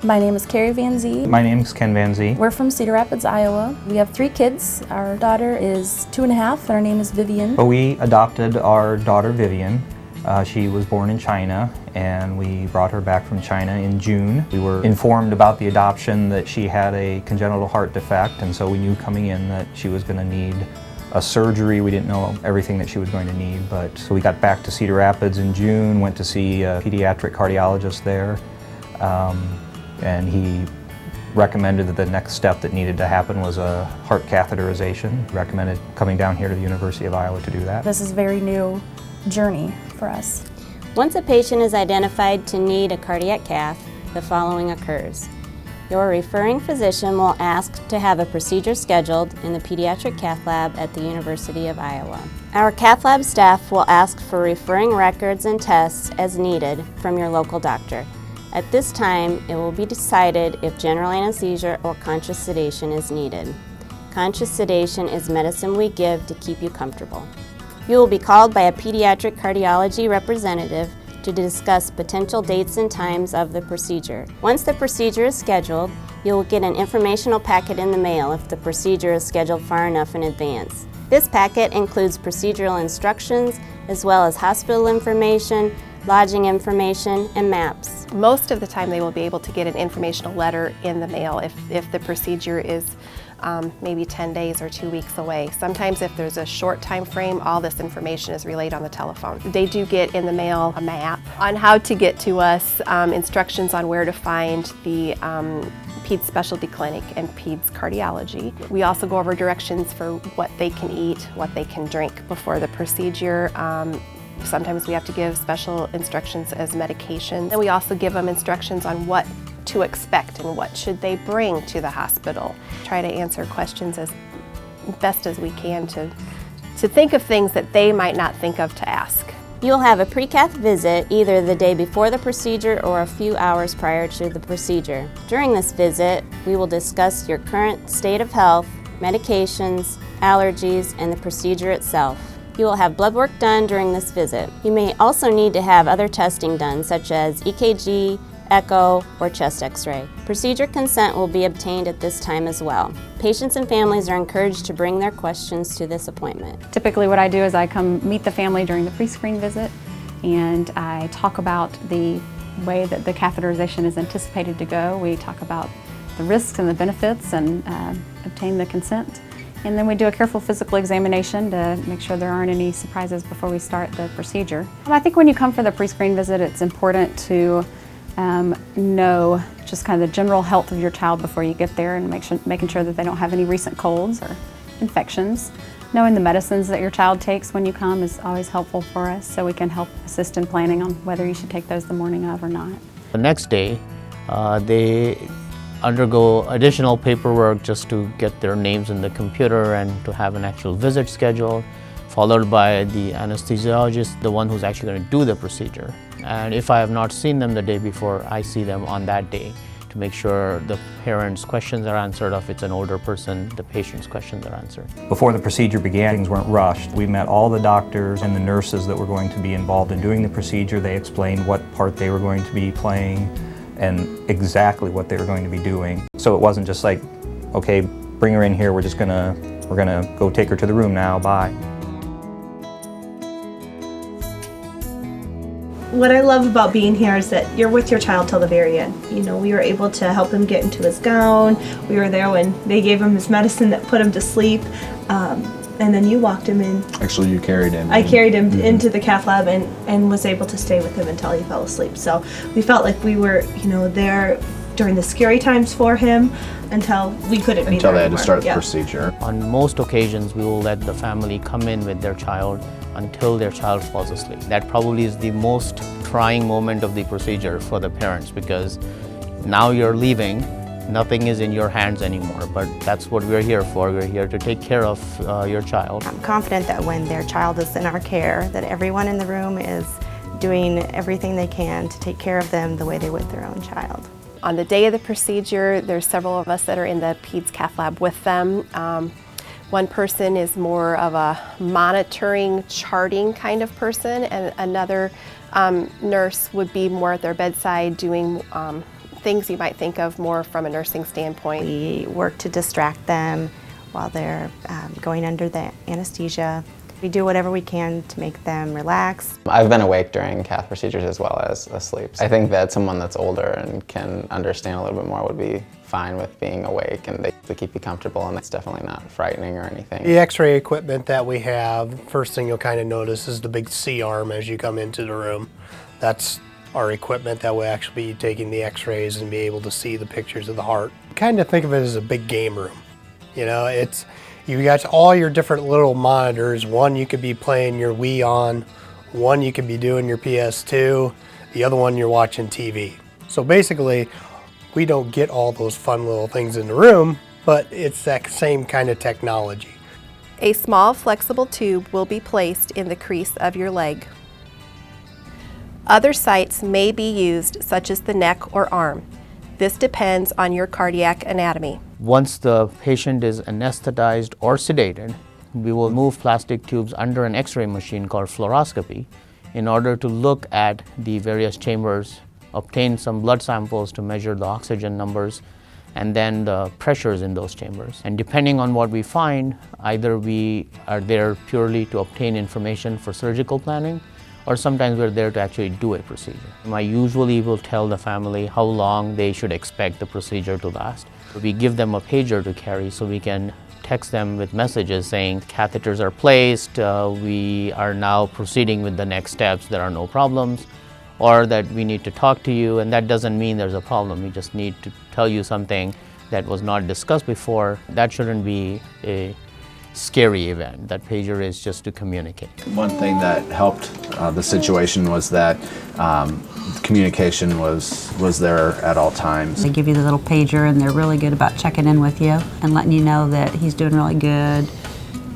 My name is Carrie Van Zee. My name is Ken Van Zee. We're from Cedar Rapids, Iowa. We have 3 kids. Our daughter is 2.5 and her name is Vivian. But we adopted our daughter Vivian. She was born in China and we brought her back from China in June. We were informed about the adoption that she had a congenital heart defect, and so we knew coming in that she was going to need a surgery. We didn't know everything that she was going to need, but so we got back to Cedar Rapids in June, went to see a pediatric cardiologist there. And he recommended that the next step that needed to happen was a heart catheterization. Recommended coming down here to the University of Iowa to do that. This is a very new journey for us. Once a patient is identified to need a cardiac cath, the following occurs. Your referring physician will ask to have a procedure scheduled in the Pediatric Cath Lab at the University of Iowa. Our cath lab staff will ask for referring records and tests as needed from your local doctor. At this time, it will be decided if general anesthesia or conscious sedation is needed. Conscious sedation is medicine we give to keep you comfortable. You will be called by a pediatric cardiology representative to discuss potential dates and times of the procedure. Once the procedure is scheduled, you will get an informational packet in the mail if the procedure is scheduled far enough in advance. This packet includes procedural instructions as well as hospital information, lodging information, and maps. Most of the time they will be able to get an informational letter in the mail if the procedure is maybe 10 days or 2 weeks away. Sometimes if there's a short time frame, all this information is relayed on the telephone. They do get in the mail a map on how to get to us, instructions on where to find the Peds Specialty Clinic and Peds Cardiology. We also go over directions for what they can eat, what they can drink before the procedure. Sometimes we have to give special instructions as medication. And we also give them instructions on what to expect and what should they bring to the hospital. Try to answer questions as best as we can to think of things that they might not think of to ask. You'll have a pre-cath visit either the day before the procedure or a few hours prior to the procedure. During this visit, we will discuss your current state of health, medications, allergies, and the procedure itself. You will have blood work done during this visit. You may also need to have other testing done, such as EKG, echo, or chest x-ray. Procedure consent will be obtained at this time as well. Patients and families are encouraged to bring their questions to this appointment. Typically what I do is I come meet the family during the pre-screen visit and I talk about the way that the catheterization is anticipated to go. We talk about the risks and the benefits and obtain the consent. And then we do a careful physical examination to make sure there aren't any surprises before we start the procedure. I think when you come for the pre-screen visit, it's important to know just kind of the general health of your child before you get there and making sure that they don't have any recent colds or infections. Knowing the medicines that your child takes when you come is always helpful for us, so we can help assist in planning on whether you should take those the morning of or not. The next day, they undergo additional paperwork just to get their names in the computer and to have an actual visit scheduled, followed by the anesthesiologist, the one who's actually going to do the procedure. And if I have not seen them the day before, I see them on that day to make sure the parents' questions are answered. If it's an older person, the patient's questions are answered. Before the procedure began, things weren't rushed. We met all the doctors and the nurses that were going to be involved in doing the procedure. They explained what part they were going to be playing and exactly what they were going to be doing. So it wasn't just like, okay, bring her in here, we're gonna go take her to the room now, bye. What I love about being here is that you're with your child till the very end. You know, we were able to help him get into his gown. We were there when they gave him his medicine that put him to sleep. And then you walked him in. Actually, you carried him. I carried him into the cath lab and was able to stay with him until he fell asleep. So we felt like we were, you know, there during the scary times for him until we couldn't be there until they had to anymore. start the procedure. On most occasions, we will let the family come in with their child until their child falls asleep. That probably is the most trying moment of the procedure for the parents, because now you're leaving, nothing is in your hands anymore, but that's what we're here for. We're here to take care of your child. I'm confident that when their child is in our care, that everyone in the room is doing everything they can to take care of them the way they would their own child. On the day of the procedure, there's several of us that are in the Peds Cath Lab with them. One person is more of a monitoring, charting kind of person, and another nurse would be more at their bedside doing things you might think of more from a nursing standpoint? We work to distract them while they're going under the anesthesia. We do whatever we can to make them relax. I've been awake during cath procedures as well as asleep. I think that someone that's older and can understand a little bit more would be fine with being awake, and they keep you comfortable, and it's definitely not frightening or anything. The x-ray equipment that we have, first thing you'll kind of notice is the big C-arm as you come into the room. That's our equipment that will actually be taking the x-rays and be able to see the pictures of the heart. Kind of think of it as a big game room. You know, you got all your different little monitors. One you could be playing your Wii on, one you could be doing your PS2, the other one you're watching TV. So basically, we don't get all those fun little things in the room, but it's that same kind of technology. A small flexible tube will be placed in the crease of your leg. Other sites may be used, such as the neck or arm. This depends on your cardiac anatomy. Once the patient is anesthetized or sedated, we will move plastic tubes under an X-ray machine called fluoroscopy in order to look at the various chambers, obtain some blood samples to measure the oxygen numbers and then the pressures in those chambers. And depending on what we find, either we are there purely to obtain information for surgical planning, or sometimes we're there to actually do a procedure. I usually will tell the family how long they should expect the procedure to last. We give them a pager to carry so we can text them with messages saying catheters are placed, we are now proceeding with the next steps, there are no problems, or that we need to talk to you, and that doesn't mean there's a problem. We just need to tell you something that was not discussed before. That shouldn't be a scary event. That pager is just to communicate. One thing that helped the situation was that communication was there at all times. They give you the little pager and they're really good about checking in with you and letting you know that he's doing really good,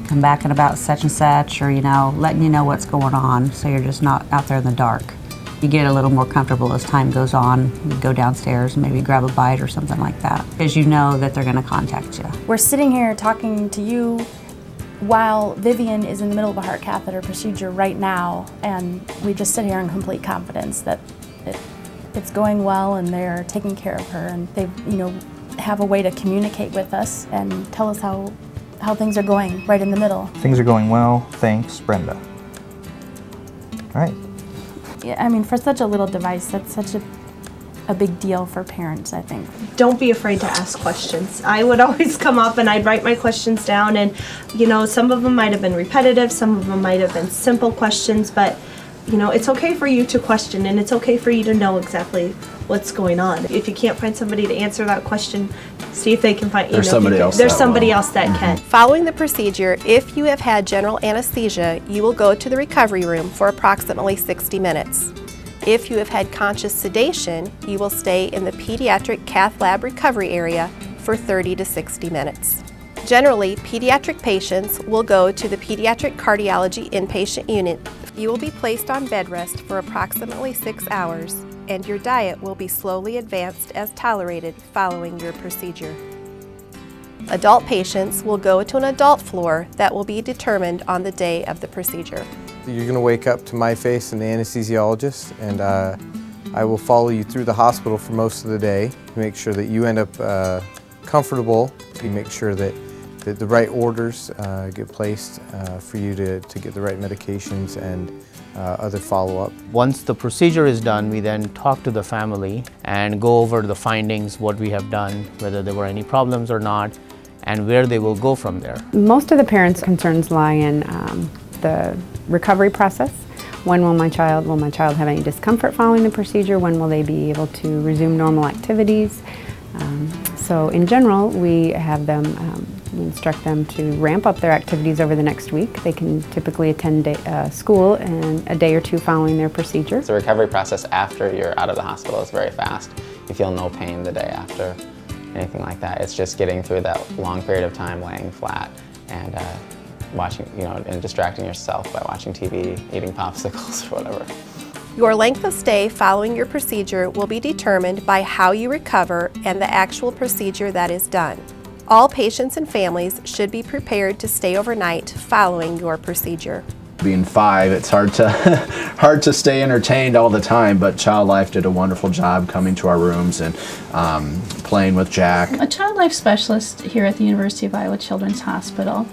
come back in about such and such, or letting you know what's going on so you're just not out there in the dark. You get a little more comfortable as time goes on. You go downstairs and maybe grab a bite or something like that, because you know that they're going to contact you. We're sitting here talking to you while Vivian is in the middle of a heart catheter procedure right now, and we just sit here in complete confidence that it's going well and they're taking care of her, and they have a way to communicate with us and tell us how things are going right in the middle. Things are going well, thanks, Brenda. All right. Yeah, I mean, for such a little device, that's such a big deal for parents, I think. Don't be afraid to ask questions. I would always come up and I'd write my questions down, and some of them might have been repetitive, some of them might have been simple questions, but it's okay for you to question, and it's okay for you to know exactly what's going on. If you can't find somebody to answer that question, see if they can find There's somebody else that can. Following the procedure, if you have had general anesthesia, you will go to the recovery room for approximately 60 minutes. If you have had conscious sedation, you will stay in the pediatric cath lab recovery area for 30 to 60 minutes. Generally, pediatric patients will go to the pediatric cardiology inpatient unit. You will be placed on bed rest for approximately 6 hours, and your diet will be slowly advanced as tolerated following your procedure. Adult patients will go to an adult floor that will be determined on the day of the procedure. You're going to wake up to my face and the anesthesiologist, and I will follow you through the hospital for most of the day to make sure that you end up comfortable. We make sure that the right orders get placed for you to get the right medications and other follow-up. Once the procedure is done, we then talk to the family and go over the findings, what we have done, whether there were any problems or not, and where they will go from there. Most of the parents' concerns lie in the recovery process. When will my child have any discomfort following the procedure? When will they be able to resume normal activities? So in general, we have them, we instruct them to ramp up their activities over the next week. They can typically attend school in a day or two following their procedure. The recovery process after you're out of the hospital is very fast. You feel no pain the day after, anything like that. It's just getting through that long period of time laying flat and watching, and distracting yourself by watching TV, eating popsicles or whatever. Your length of stay following your procedure will be determined by how you recover and the actual procedure that is done. All patients and families should be prepared to stay overnight following your procedure. Being 5, it's hard to stay entertained all the time, but Child Life did a wonderful job coming to our rooms and playing with Jack. A child life specialist here at the University of Iowa Children's Hospital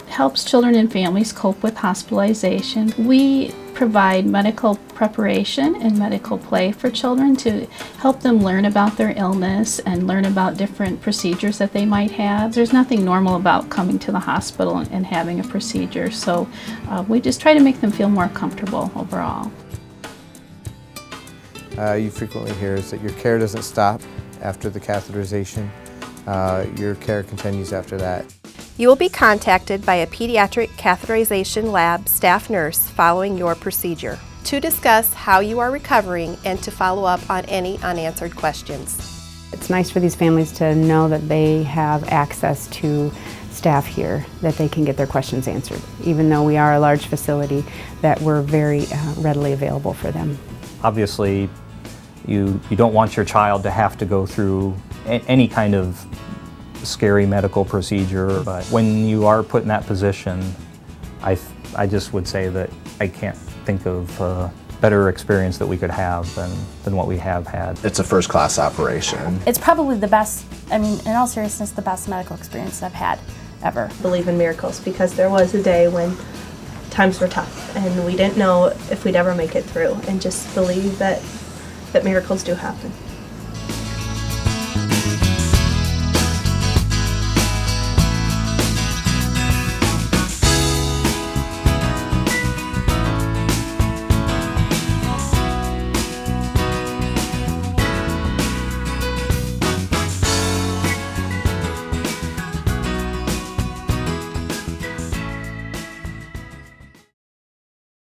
helps children and families cope with hospitalization. We provide medical preparation and medical play for children to help them learn about their illness and learn about different procedures that they might have. There's nothing normal about coming to the hospital and having a procedure, so we just try to make them feel more comfortable overall. You frequently hear is that your care doesn't stop after the catheterization. Your care continues after that. You will be contacted by a Pediatric Catheterization Lab staff nurse following your procedure to discuss how you are recovering and to follow up on any unanswered questions. It's nice for these families to know that they have access to staff here, that they can get their questions answered. Even though we are a large facility, that we're very readily available for them. Obviously, you don't want your child to have to go through any kind of scary medical procedure, but when you are put in that position, I just would say that I can't think of a better experience that we could have than what we have had. It's a first-class operation. It's probably the best, I mean, in all seriousness, the best medical experience I've had ever. Believe in miracles, because there was a day when times were tough and we didn't know if we'd ever make it through, and just believe that miracles do happen.